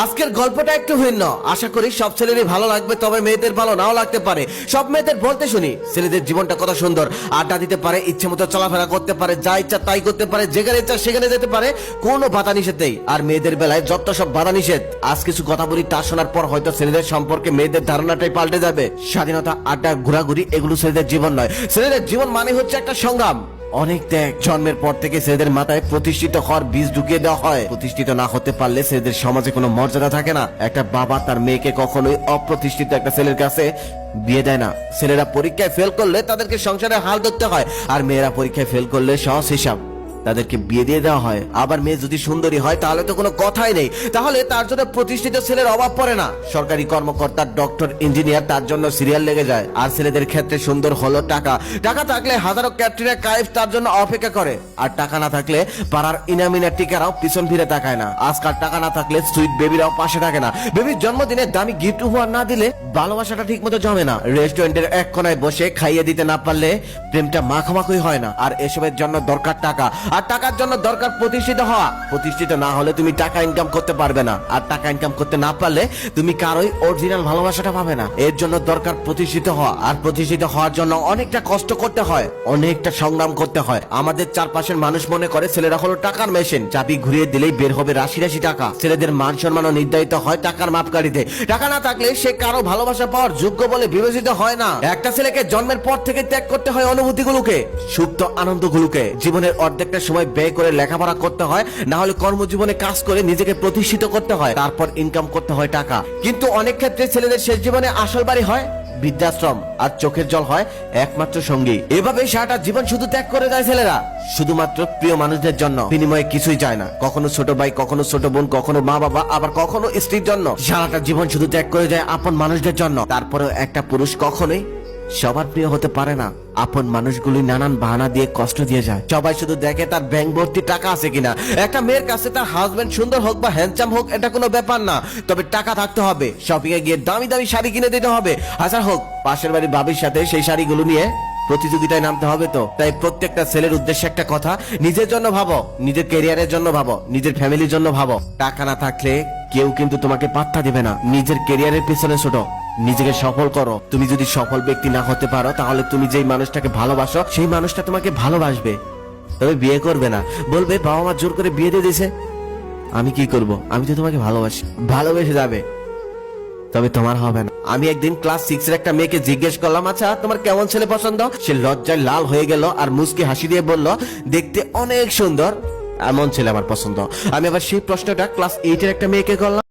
আজকের গল্পটা একটু ভিন্ন। আশা করি সব ছেলেরই ভালো লাগবে, তবে মেয়েদের ভালো নাও লাগতে পারে। সব মেয়েদের বলতে শুনি ছেলেদের জীবনটা কত সুন্দর, আড্ডা দিতে পারে, ইচ্ছে মতো চলাফেরা করতে পারে, যা ইচ্ছা তাই করতে পারে, যেখানে ইচ্ছা সেখানে যেতে পারে, কোনো বাধা নিষেধ নেই। আর মেয়েদের বেলায় যত সব বাধা নিষেধ। আজ কিছু কথা বলি, তা শোনার পর হয়তো ছেলেদের সম্পর্কে মেয়েদের ধারণাটাই পাল্টে যাবে। স্বাধীনতা, আড্ডা, ঘোরাঘুরি এগুলো ছেলেদের জীবন নয়। ছেলেদের জীবন মানে হচ্ছে একটা সংগ্রাম, অনেক ত্যাগ। জন্মের পর থেকে ছেলেদের মাথায় প্রতিষ্ঠিত হওয়ার বীজ ঢুকিয়ে দেওয়া হয়। প্রতিষ্ঠিত না হতে পারলে ছেলেদের সমাজে কোনো মর্যাদা থাকে না। একটা বাবা তার মেয়েকে কখনোই অপ্রতিষ্ঠিত একটা ছেলের কাছে বিয়ে দেয় না। ছেলেরা পরীক্ষায় ফেল করলে তাদেরকে সংসারে হাল ধরতে হয়, আর মেয়েরা পরীক্ষায় ফেল করলে সহজ হিসাব, তাদেরকে বিয়ে দিয়ে দেওয়া হয়। আবার মেয়ে যদি সুন্দরী হয় তাহলে তো কোনো কথাই নেই, তাহলে তার জন্য প্রতিষ্ঠিত ছেলের অভাব পড়ে না। সরকারি কর্মকর্তা, ডক্টর, ইঞ্জিনিয়ার, তার জন্য সিরিয়াল লেগে যায়। আর ছেলেদের ক্ষেত্রে সুন্দর হলো টাকা। টাকা থাকলে হাজারো ক্যাটরিনা কাইফ তার জন্য অপেক্ষা করে, আর টাকা না থাকলে পাড়ার ইনামিনা টিকারাও পিছন ফিরে তাকায় না। আজকাল টাকা না থাকলে সুইট বেবিরাও পাশে থাকে না। বেবির জন্মদিনে দামি গিফট উপহার না দিলে ভালোবাসাটা ঠিক মতো জমে না। রেস্টুরেন্টের এক কোনায় বসে খাইয়ে দিতে না পারলে প্রেমটা মাখামাখি হয় না। আর এসবের জন্য দরকার টাকা, আর টাকার জন্য দরকার প্রতিষ্ঠিত হওয়া। প্রতিষ্ঠিত না হলে তুমি টাকা ইনকাম করতে পারবে না, আর টাকা ইনকাম করতে না পারলে তুমি কারোই অরিজিনাল ভালোবাসাটা পাবে না। এর জন্য দরকার প্রতিষ্ঠিত হওয়া, আর প্রতিষ্ঠিত হওয়ার জন্য অনেকটা কষ্ট করতে হয়, অনেকটা সংগ্রাম করতে হয়। আমাদের চারপাশের মানুষ মনে করে ছেলেরা হলো টাকার মেশিন, চাবি ঘুরিয়ে দিলেই বের হবে রাশি রাশি টাকা। ছেলেদের মান সম্মানও নির্ধারিত হয় টাকার মাপকাঠিতে। টাকা না থাকলে সে কারো ভালোবাসা পাওয়ার যোগ্য বলে বিবেচিত হয় না। একটা ছেলেকে জন্মের পর থেকে ত্যাগ করতে হয় অনুভূতিগুলোকে, সুপ্ত আনন্দগুলোকে। জীবনের অর্ধেকটা সময় ব্যয় করে লেখাপড়া করতে হয়, না হলে কর্মজীবনে কাজ করে নিজেকে প্রতিষ্ঠিত করতে হয়, তারপর ইনকাম করতে হয় টাকা। কিন্তু অনেক ক্ষেত্রে ছেলেদের শেষ জীবনে আসল বাড়ি হয় বৃদ্ধাশ্রম, আর চোখের জল হয় একমাত্র সঙ্গী। এভাবে সারাটা জীবন শুধু ত্যাগ করে যায় ছেলেরা, শুধুমাত্র প্রিয় মানুষদের জন্য। বিনিময়ে কিছুই চায় না, কখনো ছোট ভাই, কখনো ছোট বোন, কখনো মা বাবা, আবার কখনো স্ত্রীর জন্য। সারাটা জীবন শুধু ত্যাগ করে যায় আপন মানুষদের জন্য। তারপরেও একটা পুরুষ কখনোই সবার প্রিয় হতে পারে না। আপন মানুষগুলি নানান বাহানা দিয়ে কষ্ট দিয়ে যায়। সবাই শুধু দেখে তার ব্যাংক ভর্তি টাকা আছে কিনা। একটা মেয়ের কাছে তার হাজবেন্ড সুন্দর হোক বা হ্যান্ডসাম হোক, এটা কোনো ব্যাপার না, তবে টাকা থাকতে হবে। শপিং এ গিয়ে দামি দামি শাড়ি কিনে দিতে হবে, হাজার হোক। পাশের বাড়ির ভাবির সাথে সেই শাড়িগুলো নিয়ে প্রতিযোগিতায় নামতে হবে। তো তাই প্রত্যেকটা ছেলের উদ্দেশ্যে একটা কথা, নিজের জন্য ভাবো, নিজের ক্যারিয়ারের জন্য ভাবো, নিজের ফ্যামিলির জন্য ভাবো। টাকা না থাকলে কেউ কিন্তু তোমাকে পাত্তা দিবে না। নিজের ক্যারিয়ারের পিছনে ছোট, নিজেকে সফল করো। তুমি যদি সফল ব্যক্তি না হতে পারো, তাহলে তুমি যেই মানুষটাকে ভালোবাসো সেই মানুষটা তোমাকে ভালোবাসবে, তবে বিয়ে করবে না। বলবে বাবা মা জোর করে বিয়ে দিয়ে দিয়েছে, আমি কি করব, আমি তো তোমাকে ভালোবাসি। ভালোবেসে যাবে, তবে তোমার হবে না। আমি একদিন ক্লাস 6 এর একটা মেয়েকে জিজ্ঞেস করলাম, আচ্ছা তোমার কেমন ছেলে পছন্দ? সে লজ্জায় লাল হয়ে গেল আর মুচকি হাসি দিয়ে বলল, দেখতে অনেক সুন্দর, এমন ছেলে আমার পছন্দ। আমি আবার সেই প্রশ্নটা ক্লাস 8 এর একটা মেয়েকে করলাম।